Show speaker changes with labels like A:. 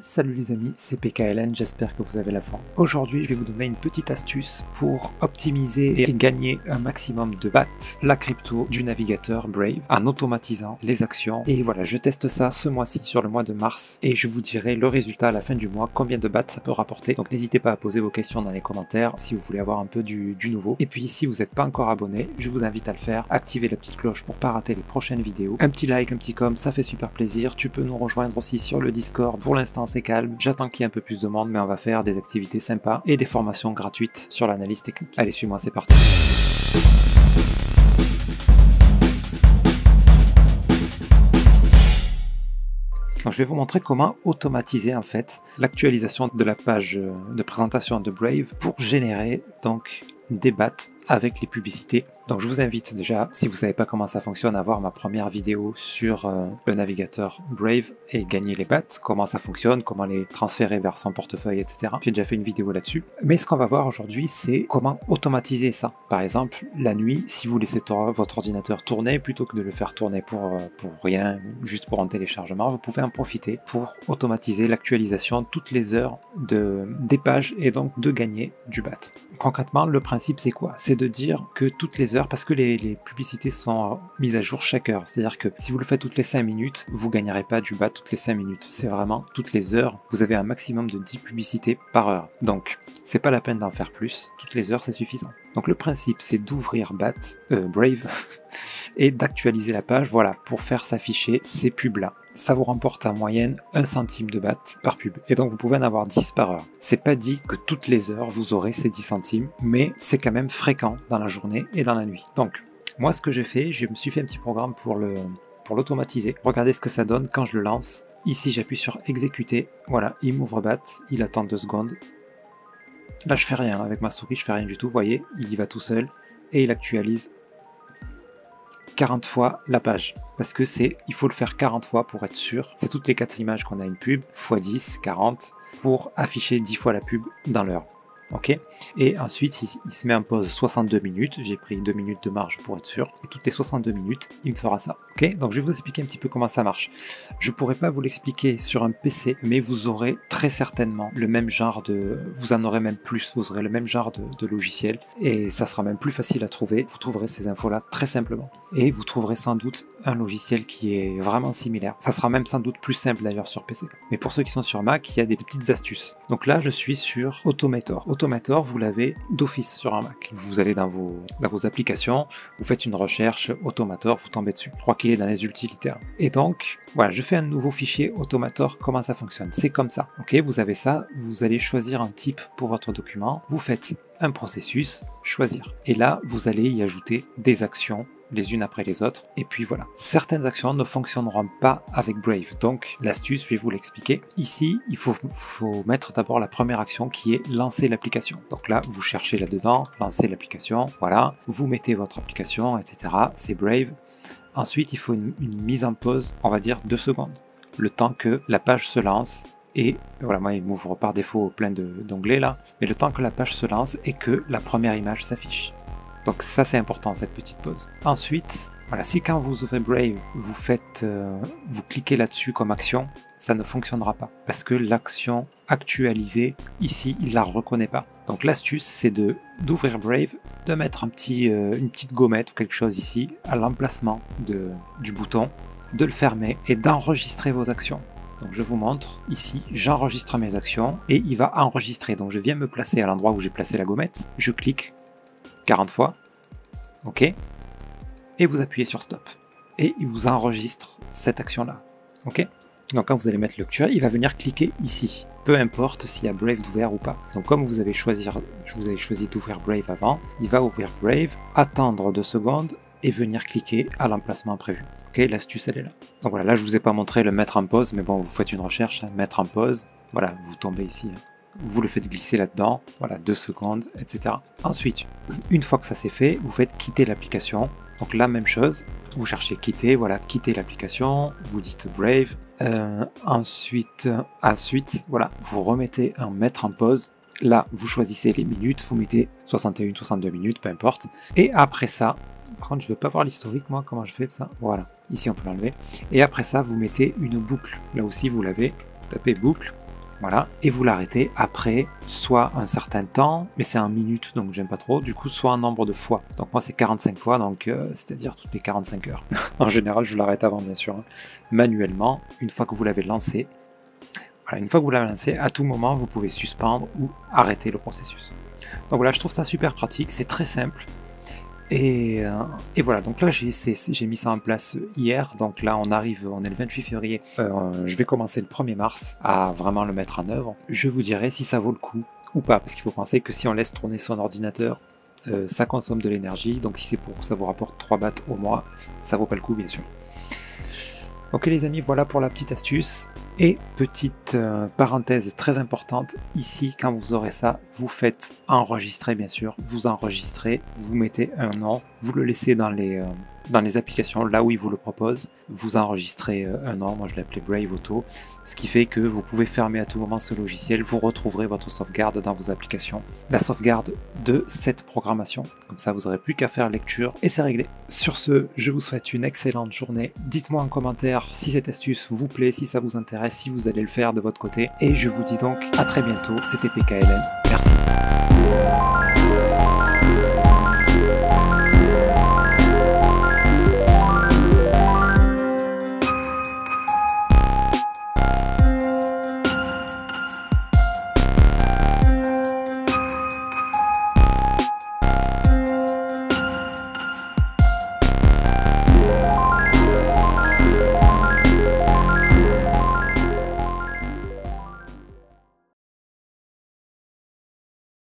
A: Salut les amis, c'est PKLN, j'espère que vous avez la forme. Aujourd'hui, je vais vous donner une petite astuce pour optimiser et gagner un maximum de BAT, la crypto du navigateur Brave, en automatisant les actions. Et voilà, je teste ça ce mois-ci sur le mois de mars et je vous dirai le résultat à la fin du mois, combien de BAT ça peut rapporter. Donc n'hésitez pas à poser vos questions dans les commentaires si vous voulez avoir un peu du nouveau. Et puis si vous n'êtes pas encore abonné, je vous invite à le faire, activez la petite cloche pour pas rater les prochaines vidéos. Un petit like, un petit com, ça fait super plaisir. Tu peux nous rejoindre aussi sur le Discord. Pour l'instant c'est calme, j'attends qu'il y ait un peu plus de monde, mais on va faire des activités sympas et des formations gratuites sur l'analyse technique. Allez, suis-moi, c'est parti. Donc, je vais vous montrer comment automatiser en fait l'actualisation de la page de présentation de Brave pour générer donc des BAT avec les publicités. Donc je vous invite déjà, si vous ne savez pas comment ça fonctionne, à voir ma première vidéo sur le navigateur Brave et gagner les BAT, comment ça fonctionne, comment les transférer vers son portefeuille, etc. J'ai déjà fait une vidéo là-dessus. Mais ce qu'on va voir aujourd'hui, c'est comment automatiser ça. Par exemple, la nuit, si vous laissez votre ordinateur tourner, plutôt que de le faire tourner pour rien, juste pour un téléchargement, vous pouvez en profiter pour automatiser l'actualisation toutes les heures des pages et donc de gagner du BAT. Concrètement, le principe c'est quoi? C'est de dire que toutes les heures, parce que les publicités sont mises à jour chaque heure, c'est-à-dire que si vous le faites toutes les 5 minutes, vous ne gagnerez pas du BAT toutes les 5 minutes, c'est vraiment toutes les heures, vous avez un maximum de 10 publicités par heure, donc c'est pas la peine d'en faire plus, toutes les heures c'est suffisant. Donc le principe c'est d'ouvrir Brave et d'actualiser la page, voilà, pour faire s'afficher ces pubs-là. Ça vous remporte en moyenne 1 centime de BAT par pub. Et donc vous pouvez en avoir 10 par heure. C'est pas dit que toutes les heures vous aurez ces 10 centimes, mais c'est quand même fréquent dans la journée et dans la nuit. Donc moi ce que j'ai fait, je me suis fait un petit programme pour l'automatiser. Regardez ce que ça donne quand je le lance. Ici j'appuie sur exécuter. Voilà, il m'ouvre BAT, il attend 2 secondes. Là je fais rien, avec ma souris je fais rien du tout, vous voyez, il y va tout seul et il actualise 40 fois la page, parce que il faut le faire 40 fois pour être sûr. C'est toutes les 4 images qu'on a une pub, x 10, 40, pour afficher 10 fois la pub dans l'heure. Ok. Et ensuite, il se met en pause 62 minutes. J'ai pris 2 minutes de marge pour être sûr. Et toutes les 62 minutes, il me fera ça. Ok. Donc, je vais vous expliquer un petit peu comment ça marche. Je ne pourrai pas vous l'expliquer sur un PC, mais vous aurez très certainement le même genre vous en aurez même plus. Vous aurez le même genre de logiciel. Et ça sera même plus facile à trouver. Vous trouverez ces infos-là très simplement. Et vous trouverez sans doute un logiciel qui est vraiment similaire. Ça sera même sans doute plus simple d'ailleurs sur PC. Mais pour ceux qui sont sur Mac, il y a des petites astuces. Donc là, je suis sur Automator. Automator, vous l'avez d'office sur un Mac. Vous allez dans vos applications, vous faites une recherche Automator, vous tombez dessus. Je crois qu'il est dans les utilitaires. Et donc, voilà, je fais un nouveau fichier Automator. Comment ça fonctionne? C'est comme ça. Ok, vous avez ça, vous allez choisir un type pour votre document. Vous faites un processus, choisir. Et là, vous allez y ajouter des actions les unes après les autres, et puis voilà. Certaines actions ne fonctionneront pas avec Brave, donc l'astuce, je vais vous l'expliquer. Ici, il faut mettre d'abord la première action qui est lancer l'application. Donc là, vous cherchez là-dedans, lancer l'application, voilà, vous mettez votre application, etc. C'est Brave. Ensuite, il faut une mise en pause, on va dire 2 secondes, le temps que la page se lance. Et voilà, moi il m'ouvre par défaut plein d'onglets là, mais le temps que la page se lance et que la première image s'affiche. Donc ça c'est important, cette petite pause. Ensuite, voilà, si quand vous ouvrez Brave, vous cliquez là-dessus comme action, ça ne fonctionnera pas. Parce que l'action actualisée, ici, il ne la reconnaît pas. Donc l'astuce, c'est d'ouvrir Brave, de mettre une petite gommette ou quelque chose ici, à l'emplacement du bouton, de le fermer et d'enregistrer vos actions. Donc je vous montre, ici, j'enregistre mes actions et il va enregistrer. Donc je viens me placer à l'endroit où j'ai placé la gommette, je clique 40 fois, ok, et vous appuyez sur stop. Et il vous enregistre cette action-là, ok. Donc quand vous allez mettre le lecture, il va venir cliquer ici, peu importe s'il y a Brave d'ouvert ou pas. Donc comme vous avez choisi d'ouvrir Brave avant, il va ouvrir Brave, attendre 2 secondes et venir cliquer à l'emplacement prévu. Ok, l'astuce elle est là. Donc voilà, là je vous ai pas montré le mettre en pause, mais bon, vous faites une recherche, hein, mettre en pause, voilà, vous tombez ici. Vous le faites glisser là-dedans, voilà, 2 secondes, etc. Ensuite, une fois que ça c'est fait, vous faites quitter l'application. Donc la même chose, vous cherchez quitter, voilà, quitter l'application, vous dites Brave. Ensuite, voilà, vous remettez un mettre en pause. Là, vous choisissez les minutes, vous mettez 61, 62 minutes, peu importe. Et après ça, par contre, je ne veux pas voir l'historique, moi, comment je fais ça. Voilà, ici on peut l'enlever. Et après ça, vous mettez une boucle. Là aussi, vous l'avez, tapez boucle. Voilà, et vous l'arrêtez après soit un certain temps, mais c'est en minutes donc j'aime pas trop, du coup soit un nombre de fois. Donc moi c'est 45 fois, donc c'est-à-dire toutes les 45 heures. En général je l'arrête avant bien sûr, hein. Manuellement, une fois que vous l'avez lancé. Voilà, une fois que vous l'avez lancé, à tout moment vous pouvez suspendre ou arrêter le processus. Donc voilà, je trouve ça super pratique, c'est très simple. Et voilà, donc là j'ai mis ça en place hier, donc là on est le 28 février, je vais commencer le 1er mars à vraiment le mettre en œuvre. Je vous dirai si ça vaut le coup ou pas, parce qu'il faut penser que si on laisse tourner son ordinateur, ça consomme de l'énergie, donc si c'est pour que ça vous rapporte 3 bahts au mois, ça vaut pas le coup bien sûr. Ok les amis, voilà pour la petite astuce. Et petite parenthèse très importante, ici quand vous aurez ça, vous faites enregistrer bien sûr, vous enregistrez, vous mettez un nom, vous le laissez dans les applications, là où il vous le propose, vous enregistrez un nom, moi je l'ai appelé Brave Auto, ce qui fait que vous pouvez fermer à tout moment ce logiciel, vous retrouverez votre sauvegarde dans vos applications, la sauvegarde de cette programmation, comme ça vous n'aurez plus qu'à faire lecture et c'est réglé. Sur ce, je vous souhaite une excellente journée, dites-moi en commentaire si cette astuce vous plaît, si ça vous intéresse, si vous allez le faire de votre côté, et je vous dis donc à très bientôt, c'était PKLN, merci.